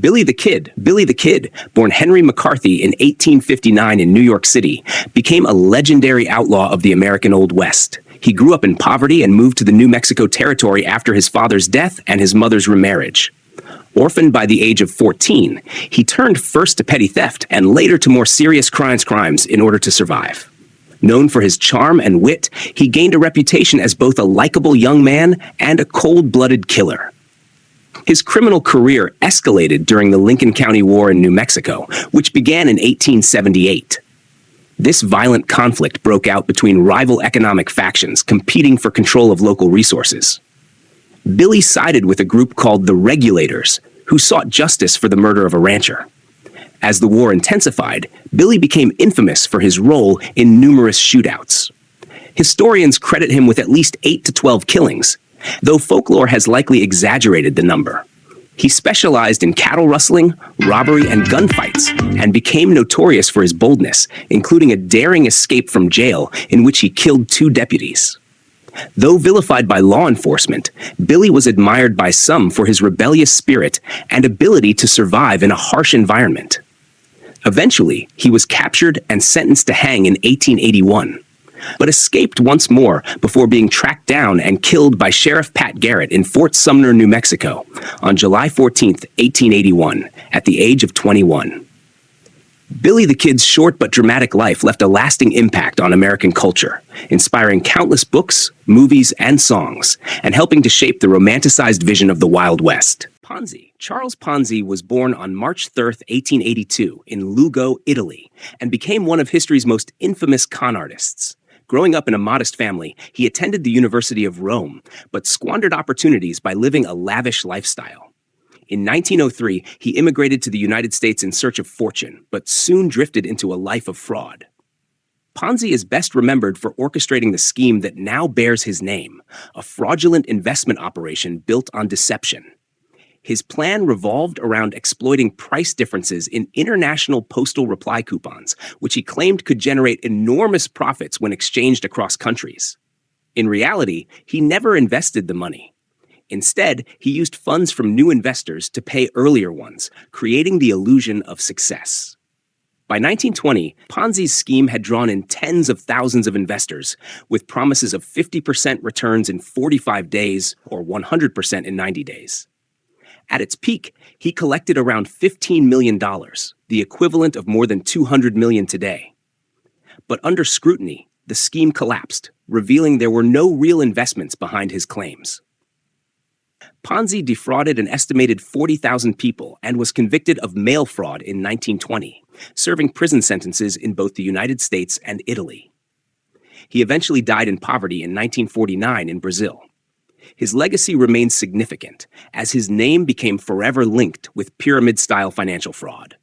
Billy the Kid, born Henry McCarthy in 1859 in New York City, became a legendary outlaw of the American Old West. He grew up in poverty and moved to the New Mexico Territory after his father's death and his mother's remarriage. Orphaned by the age of 14, he turned first to petty theft and later to more serious crimes in order to survive. Known for his charm and wit, he gained a reputation as both a likable young man and a cold-blooded killer. His criminal career escalated during the Lincoln County War in New Mexico, which began in 1878. This violent conflict broke out between rival economic factions competing for control of local resources. Billy sided with a group called the Regulators, who sought justice for the murder of a rancher. As the war intensified, Billy became infamous for his role in numerous shootouts. Historians credit him with at least 8 to 12 killings, though folklore has likely exaggerated the number. He specialized in cattle rustling, robbery, and gunfights, and became notorious for his boldness, including a daring escape from jail in which he killed 2 deputies. Though vilified by law enforcement, Billy was admired by some for his rebellious spirit and ability to survive in a harsh environment. Eventually, he was captured and sentenced to hang in 1881, but escaped once more before being tracked down and killed by Sheriff Pat Garrett in Fort Sumner, New Mexico, on July 14, 1881, at the age of 21. Billy the Kid's short but dramatic life left a lasting impact on American culture, inspiring countless books, movies, and songs, and helping to shape the romanticized vision of the Wild West. Ponzi. Charles Ponzi was born on March 3, 1882, in Lugo, Italy, and became one of history's most infamous con artists. Growing up in a modest family, he attended the University of Rome, but squandered opportunities by living a lavish lifestyle. In 1903, he immigrated to the United States in search of fortune, but soon drifted into a life of fraud. Ponzi is best remembered for orchestrating the scheme that now bears his name, a fraudulent investment operation built on deception. His plan revolved around exploiting price differences in international postal reply coupons, which he claimed could generate enormous profits when exchanged across countries. In reality, he never invested the money. Instead, he used funds from new investors to pay earlier ones, creating the illusion of success. By 1920, Ponzi's scheme had drawn in tens of thousands of investors, with promises of 50% returns in 45 days or 100% in 90 days. At its peak, he collected around $15 million, the equivalent of more than $200 million today. But under scrutiny, the scheme collapsed, revealing there were no real investments behind his claims. Ponzi defrauded an estimated 40,000 people and was convicted of mail fraud in 1920, serving prison sentences in both the United States and Italy. He eventually died in poverty in 1949 in Brazil. His legacy remains significant, as his name became forever linked with pyramid-style financial fraud.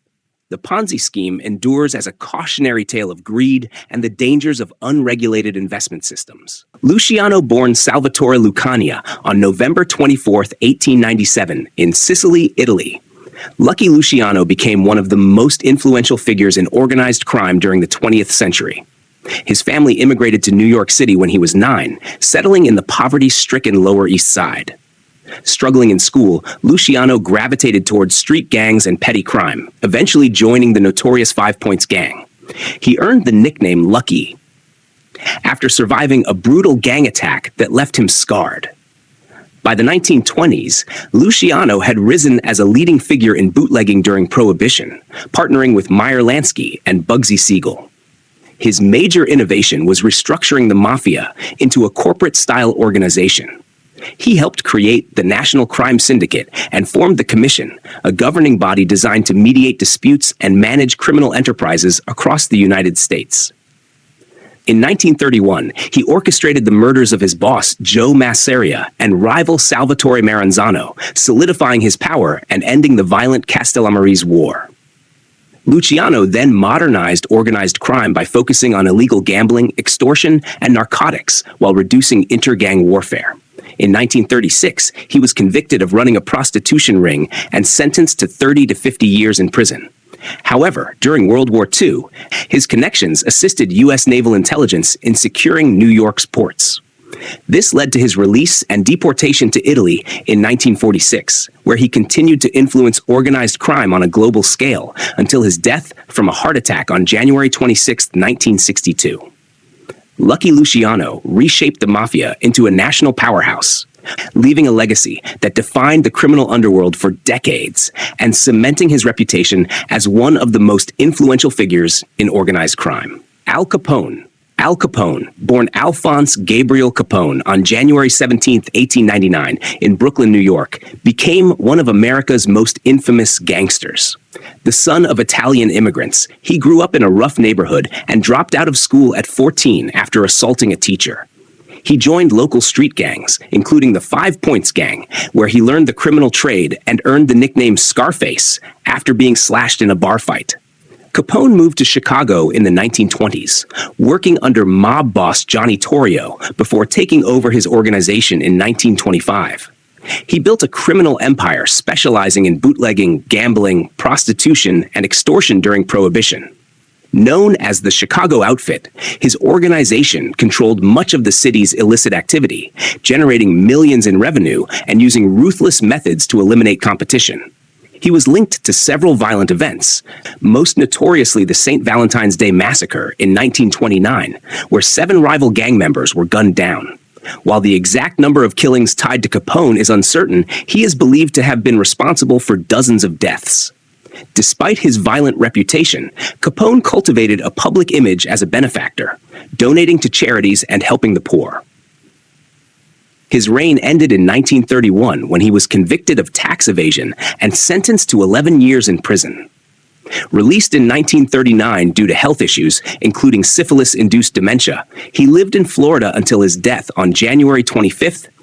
The Ponzi scheme endures as a cautionary tale of greed and the dangers of unregulated investment systems. Luciano born Salvatore Lucania on November 24, 1897, in Sicily, Italy. Lucky Luciano became one of the most influential figures in organized crime during the 20th century. His family immigrated to New York City when he was 9, settling in the poverty-stricken Lower East Side. Struggling in school, Luciano gravitated towards street gangs and petty crime, eventually joining the notorious 5 Points gang. He earned the nickname Lucky after surviving a brutal gang attack that left him scarred. By the 1920s, Luciano had risen as a leading figure in bootlegging during Prohibition, partnering with Meyer Lansky and Bugsy Siegel. His major innovation was restructuring the mafia into a corporate-style organization. He helped create the National Crime Syndicate and formed the Commission, a governing body designed to mediate disputes and manage criminal enterprises across the United States. In 1931, he orchestrated the murders of his boss, Joe Masseria, and rival Salvatore Maranzano, solidifying his power and ending the violent Castellamarese War. Luciano then modernized organized crime by focusing on illegal gambling, extortion, and narcotics while reducing inter-gang warfare. In 1936, he was convicted of running a prostitution ring and sentenced to 30 to 50 years in prison. However, during World War II, his connections assisted U.S. naval intelligence in securing New York's ports. This led to his release and deportation to Italy in 1946, where he continued to influence organized crime on a global scale until his death from a heart attack on January 26, 1962. Lucky Luciano reshaped the mafia into a national powerhouse, leaving a legacy that defined the criminal underworld for decades and cementing his reputation as one of the most influential figures in organized crime. Al Capone. Al Capone, born Alphonse Gabriel Capone on January 17, 1899, in Brooklyn, New York, became one of America's most infamous gangsters. The son of Italian immigrants, he grew up in a rough neighborhood and dropped out of school at 14 after assaulting a teacher. He joined local street gangs, including the 5 Points Gang, where he learned the criminal trade and earned the nickname Scarface after being slashed in a bar fight. Capone moved to Chicago in the 1920s, working under mob boss Johnny Torrio before taking over his organization in 1925. He built a criminal empire specializing in bootlegging, gambling, prostitution, and extortion during Prohibition. Known as the Chicago Outfit, his organization controlled much of the city's illicit activity, generating millions in revenue and using ruthless methods to eliminate competition. He was linked to several violent events, most notoriously the St. Valentine's Day Massacre in 1929, where 7 rival gang members were gunned down. While the exact number of killings tied to Capone is uncertain, he is believed to have been responsible for dozens of deaths. Despite his violent reputation, Capone cultivated a public image as a benefactor, donating to charities and helping the poor. His reign ended in 1931 when he was convicted of tax evasion and sentenced to 11 years in prison. Released in 1939 due to health issues, including syphilis-induced dementia, he lived in Florida until his death on January 25,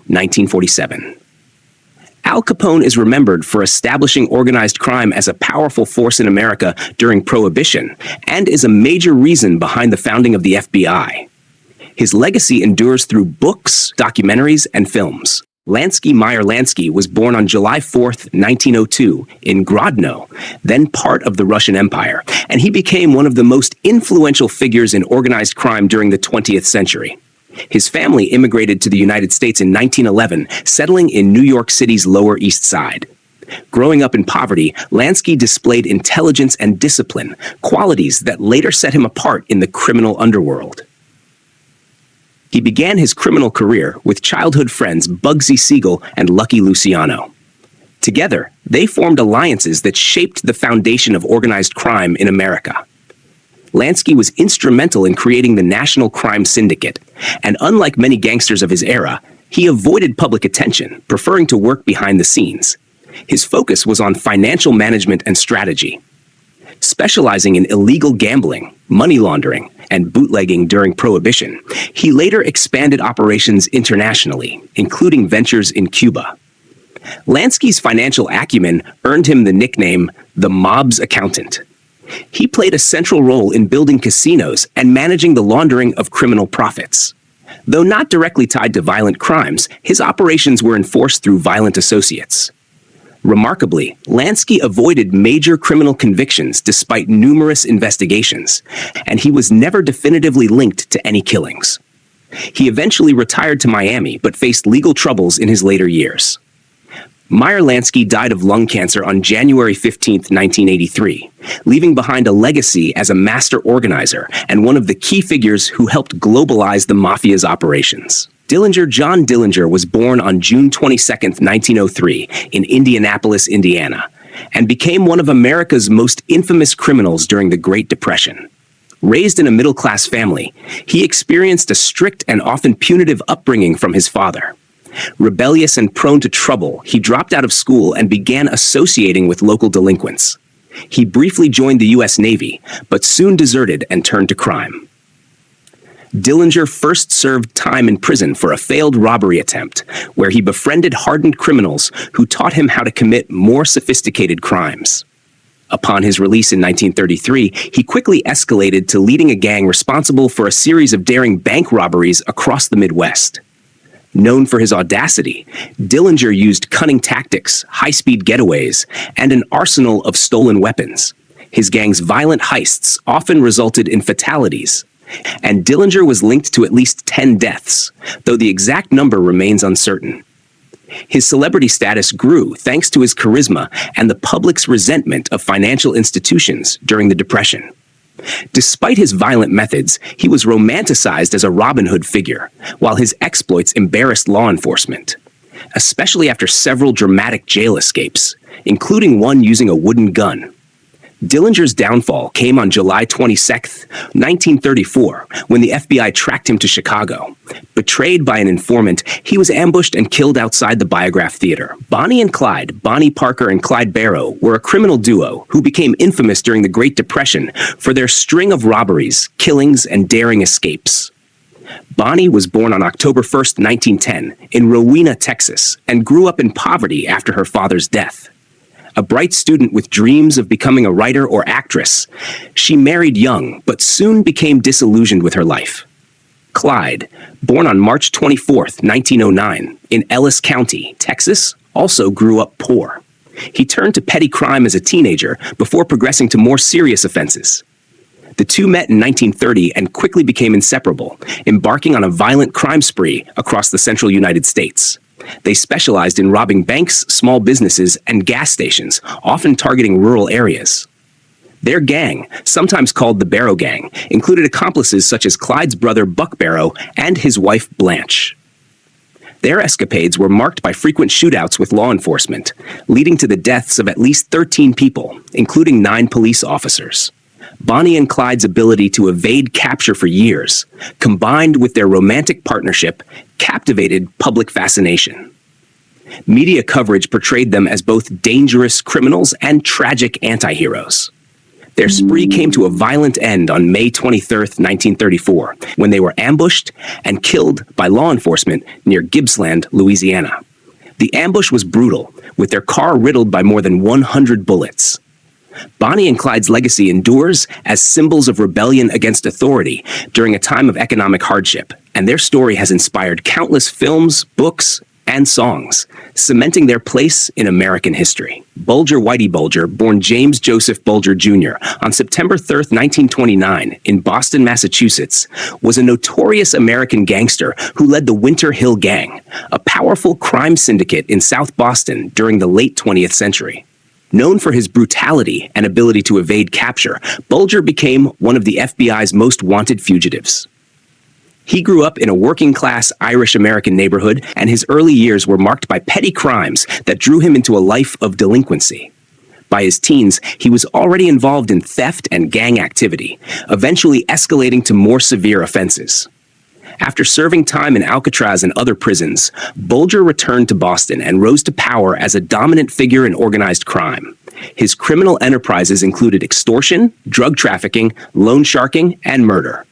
1947. Al Capone is remembered for establishing organized crime as a powerful force in America during Prohibition and is a major reason behind the founding of the FBI. His legacy endures through books, documentaries, and films. Lansky was born on July 4, 1902, in Grodno, then part of the Russian Empire, and he became one of the most influential figures in organized crime during the 20th century. His family immigrated to the United States in 1911, settling in New York City's Lower East Side. Growing up in poverty, Lansky displayed intelligence and discipline, qualities that later set him apart in the criminal underworld. He began his criminal career with childhood friends Bugsy Siegel and Lucky Luciano. Together, they formed alliances that shaped the foundation of organized crime in America. Lansky was instrumental in creating the National Crime Syndicate, and unlike many gangsters of his era, he avoided public attention, preferring to work behind the scenes. His focus was on financial management and strategy. Specializing in illegal gambling, money laundering, and bootlegging during Prohibition, he later expanded operations internationally, including ventures in Cuba. Lansky's financial acumen earned him the nickname the mob's accountant. He played a central role in building casinos and managing the laundering of criminal profits. Though not directly tied to violent crimes, his operations were enforced through violent associates. Remarkably, Lansky avoided major criminal convictions despite numerous investigations, and he was never definitively linked to any killings. He eventually retired to Miami but faced legal troubles in his later years. Meyer Lansky died of lung cancer on January 15, 1983, leaving behind a legacy as a master organizer and one of the key figures who helped globalize the mafia's operations. John Dillinger was born on June 22, 1903, in Indianapolis, Indiana, and became one of America's most infamous criminals during the Great Depression. Raised in a middle-class family, he experienced a strict and often punitive upbringing from his father. Rebellious and prone to trouble, he dropped out of school and began associating with local delinquents. He briefly joined the U.S. Navy, but soon deserted and turned to crime. Dillinger first served time in prison for a failed robbery attempt, where he befriended hardened criminals who taught him how to commit more sophisticated crimes. Upon his release in 1933, he quickly escalated to leading a gang responsible for a series of daring bank robberies across the Midwest. Known for his audacity, Dillinger used cunning tactics, high-speed getaways, and an arsenal of stolen weapons. His gang's violent heists often resulted in fatalities, and Dillinger was linked to at least 10 deaths, though the exact number remains uncertain. His celebrity status grew thanks to his charisma and the public's resentment of financial institutions during the Depression. Despite his violent methods, he was romanticized as a Robin Hood figure, while his exploits embarrassed law enforcement, especially after several dramatic jail escapes, including one using a wooden gun. Dillinger's downfall came on July 22, 1934, when the FBI tracked him to Chicago. Betrayed by an informant, he was ambushed and killed outside the Biograph Theater. Bonnie and Clyde, Bonnie Parker and Clyde Barrow, were a criminal duo who became infamous during the Great Depression for their string of robberies, killings, and daring escapes. Bonnie was born on October 1, 1910, in Rowena, Texas, and grew up in poverty after her father's death. A bright student with dreams of becoming a writer or actress, she married young but soon became disillusioned with her life. Clyde, born on March 24, 1909, in Ellis County, Texas, also grew up poor. He turned to petty crime as a teenager before progressing to more serious offenses. The two met in 1930 and quickly became inseparable, embarking on a violent crime spree across the central United States. They specialized in robbing banks, small businesses, and gas stations, often targeting rural areas. Their gang, sometimes called the Barrow Gang, included accomplices such as Clyde's brother Buck Barrow and his wife Blanche. Their escapades were marked by frequent shootouts with law enforcement, leading to the deaths of at least 13 people, including 9 police officers. Bonnie and Clyde's ability to evade capture for years, combined with their romantic partnership, captivated public fascination. Media coverage portrayed them as both dangerous criminals and tragic anti-heroes. Their spree came to a violent end on May 23, 1934, when they were ambushed and killed by law enforcement near Gippsland, Louisiana. The ambush was brutal, with their car riddled by more than 100 bullets. Bonnie and Clyde's legacy endures as symbols of rebellion against authority during a time of economic hardship, and their story has inspired countless films, books, and songs, cementing their place in American history. Bulger Whitey Bulger, born James Joseph Bulger Jr. on September 3, 1929, in Boston, Massachusetts, was a notorious American gangster who led the Winter Hill Gang, a powerful crime syndicate in South Boston during the late 20th century. Known for his brutality and ability to evade capture, Bulger became one of the FBI's most wanted fugitives. He grew up in a working-class Irish-American neighborhood, and his early years were marked by petty crimes that drew him into a life of delinquency. By his teens, he was already involved in theft and gang activity, eventually escalating to more severe offenses. After serving time in Alcatraz and other prisons, Bulger returned to Boston and rose to power as a dominant figure in organized crime. His criminal enterprises included extortion, drug trafficking, loan sharking, and murder.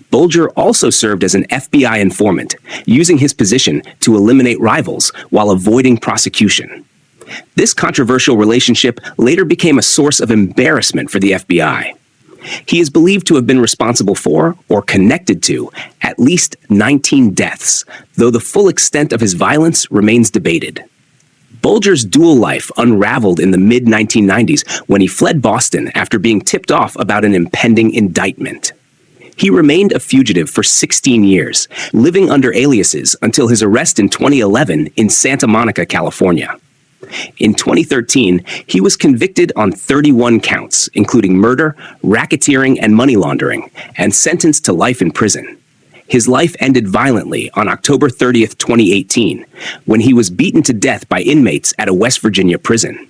Bulger also served as an FBI informant, using his position to eliminate rivals while avoiding prosecution. This controversial relationship later became a source of embarrassment for the FBI. He is believed to have been responsible for, or connected to, at least 19 deaths, though the full extent of his violence remains debated. Bulger's dual life unraveled in the mid-1990s when he fled Boston after being tipped off about an impending indictment. He remained a fugitive for 16 years, living under aliases until his arrest in 2011 in Santa Monica, California. In 2013, he was convicted on 31 counts, including murder, racketeering, and money laundering, and sentenced to life in prison. His life ended violently on October 30, 2018, when he was beaten to death by inmates at a West Virginia prison.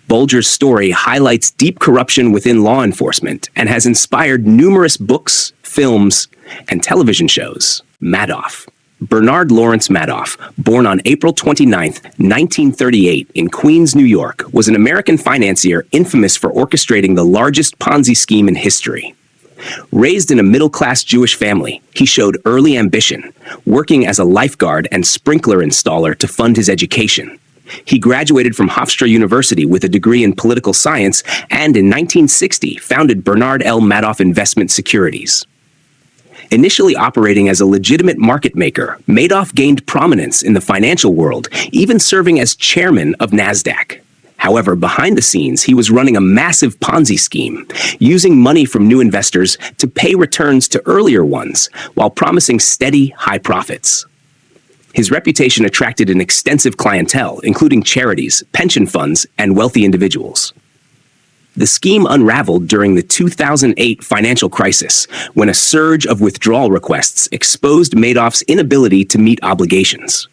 Bulger's story highlights deep corruption within law enforcement and has inspired numerous books, films, and television shows. Madoff. Bernard Lawrence Madoff, born on April 29, 1938, in Queens, New York, was an American financier infamous for orchestrating the largest Ponzi scheme in history. Raised in a middle-class Jewish family, he showed early ambition, working as a lifeguard and sprinkler installer to fund his education. He graduated from Hofstra University with a degree in political science and in 1960 founded Bernard L. Madoff Investment Securities. Initially operating as a legitimate market maker, Madoff gained prominence in the financial world, even serving as chairman of NASDAQ. However, behind the scenes, he was running a massive Ponzi scheme, using money from new investors to pay returns to earlier ones, while promising steady, high profits. His reputation attracted an extensive clientele, including charities, pension funds, and wealthy individuals. The scheme unraveled during the 2008 financial crisis, when a surge of withdrawal requests exposed Madoff's inability to meet obligations.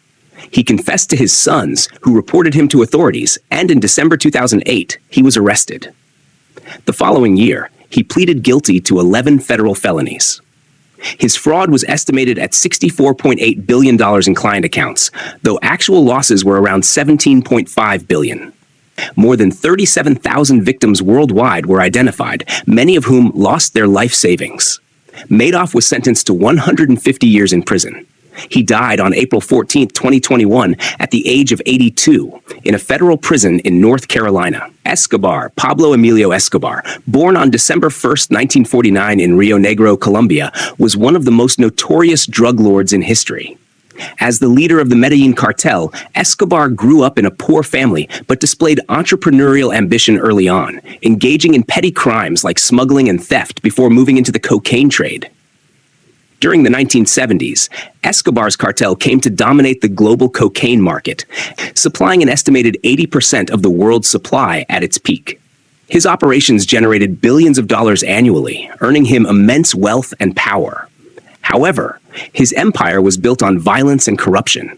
He confessed to his sons, who reported him to authorities, and in December 2008, he was arrested. The following year, he pleaded guilty to 11 federal felonies. His fraud was estimated at $64.8 billion in client accounts, though actual losses were around $17.5 billion. More than 37,000 victims worldwide were identified, many of whom lost their life savings. Madoff was sentenced to 150 years in prison. He died on April 14, 2021, at the age of 82, in a federal prison in North Carolina. Escobar, Pablo Emilio Escobar, born on December 1, 1949 in Rio Negro, Colombia, was one of the most notorious drug lords in history. As the leader of the Medellin cartel, Escobar grew up in a poor family but displayed entrepreneurial ambition early on, engaging in petty crimes like smuggling and theft before moving into the cocaine trade. During the 1970s, Escobar's cartel came to dominate the global cocaine market, supplying an estimated 80% of the world's supply at its peak. His operations generated billions of dollars annually, earning him immense wealth and power. However, his empire was built on violence and corruption.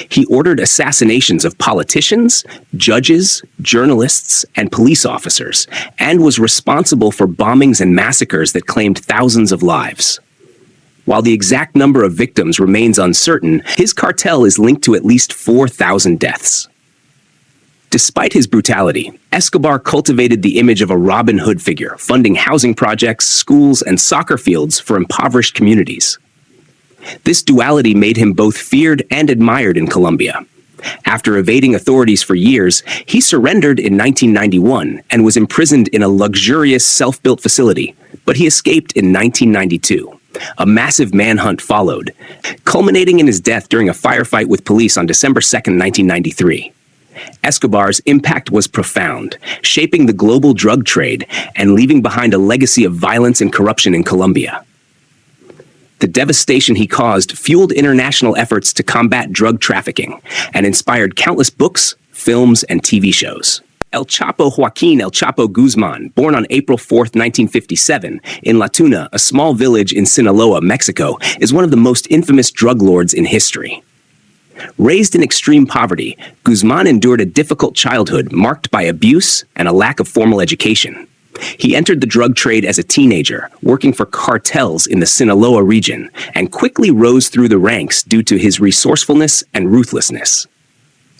He ordered assassinations of politicians, judges, journalists, and police officers, and was responsible for bombings and massacres that claimed thousands of lives. While the exact number of victims remains uncertain, his cartel is linked to at least 4,000 deaths. Despite his brutality, Escobar cultivated the image of a Robin Hood figure, funding housing projects, schools, and soccer fields for impoverished communities. This duality made him both feared and admired in Colombia. After evading authorities for years, he surrendered in 1991 and was imprisoned in a luxurious self-built facility, but he escaped in 1992. A massive manhunt followed, culminating in his death during a firefight with police on December 2, 1993. Escobar's impact was profound, shaping the global drug trade and leaving behind a legacy of violence and corruption in Colombia. The devastation he caused fueled international efforts to combat drug trafficking and inspired countless books, films, and TV shows. El Chapo Joaquin El Chapo Guzman, born on April 4, 1957, in La Tuna, a small village in Sinaloa, Mexico, is one of the most infamous drug lords in history. Raised in extreme poverty, Guzman endured a difficult childhood marked by abuse and a lack of formal education. He entered the drug trade as a teenager, working for cartels in the Sinaloa region, and quickly rose through the ranks due to his resourcefulness and ruthlessness.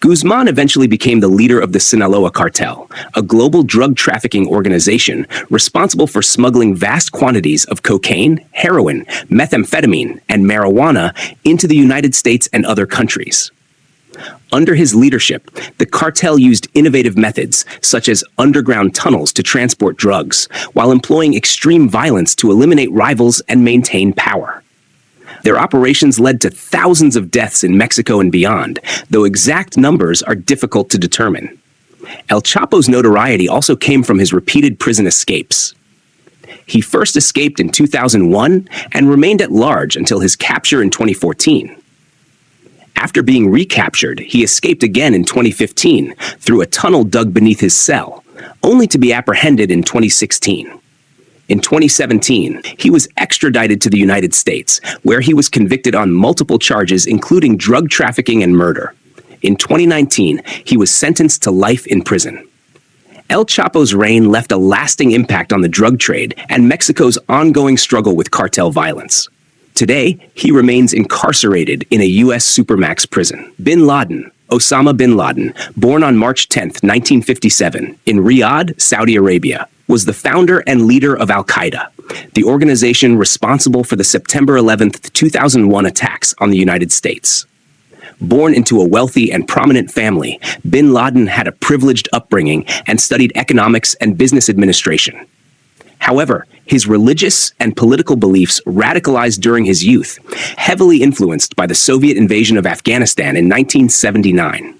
Guzman eventually became the leader of the Sinaloa cartel, a global drug trafficking organization responsible for smuggling vast quantities of cocaine, heroin, methamphetamine, and marijuana into the United States and other countries. Under his leadership, the cartel used innovative methods, such as underground tunnels to transport drugs, while employing extreme violence to eliminate rivals and maintain power. Their operations led to thousands of deaths in Mexico and beyond, though exact numbers are difficult to determine. El Chapo's notoriety also came from his repeated prison escapes. He first escaped in 2001 and remained at large until his capture in 2014. After being recaptured, he escaped again in 2015 through a tunnel dug beneath his cell, only to be apprehended in 2016. In 2017, he was extradited to the United States, where he was convicted on multiple charges, including drug trafficking and murder. In 2019, he was sentenced to life in prison. El Chapo's reign left a lasting impact on the drug trade and Mexico's ongoing struggle with cartel violence. Today, he remains incarcerated in a U.S. supermax prison. Bin Laden, Osama bin Laden, born on March 10, 1957, in Riyadh, Saudi Arabia, was the founder and leader of Al-Qaeda, the organization responsible for the September 11, 2001 attacks on the United States. Born into a wealthy and prominent family, bin Laden had a privileged upbringing and studied economics and business administration. However, his religious and political beliefs radicalized during his youth, heavily influenced by the Soviet invasion of Afghanistan in 1979.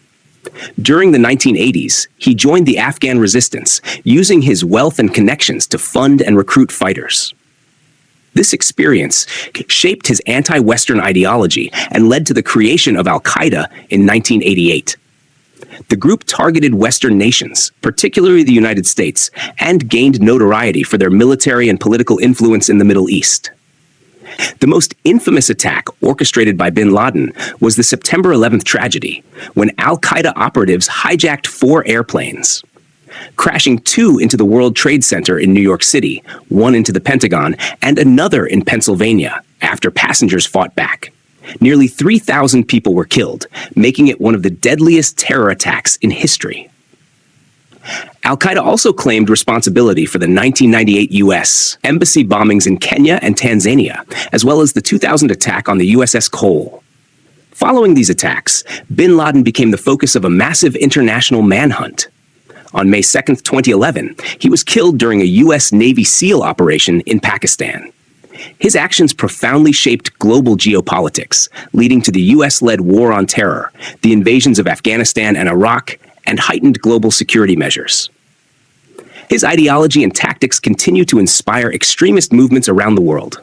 During the 1980s, he joined the Afghan resistance, using his wealth and connections to fund and recruit fighters. This experience shaped his anti-Western ideology and led to the creation of Al-Qaeda in 1988. The group targeted Western nations, particularly the United States, and gained notoriety for their military and political influence in the Middle East. The most infamous attack orchestrated by bin Laden was the September 11th tragedy, when Al-Qaeda operatives hijacked 4 airplanes, crashing 2 into the World Trade Center in New York City, 1 into the Pentagon, and another in Pennsylvania, after passengers fought back. Nearly 3,000 people were killed, making it one of the deadliest terror attacks in history. Al-Qaeda also claimed responsibility for the 1998 U.S. embassy bombings in Kenya and Tanzania, as well as the 2000 attack on the USS Cole. Following these attacks, bin Laden became the focus of a massive international manhunt. On May 2, 2011, he was killed during a U.S. Navy SEAL operation in Pakistan. His actions profoundly shaped global geopolitics, leading to the U.S.-led war on terror, the invasions of Afghanistan and Iraq, and heightened global security measures. His ideology and tactics continue to inspire extremist movements around the world.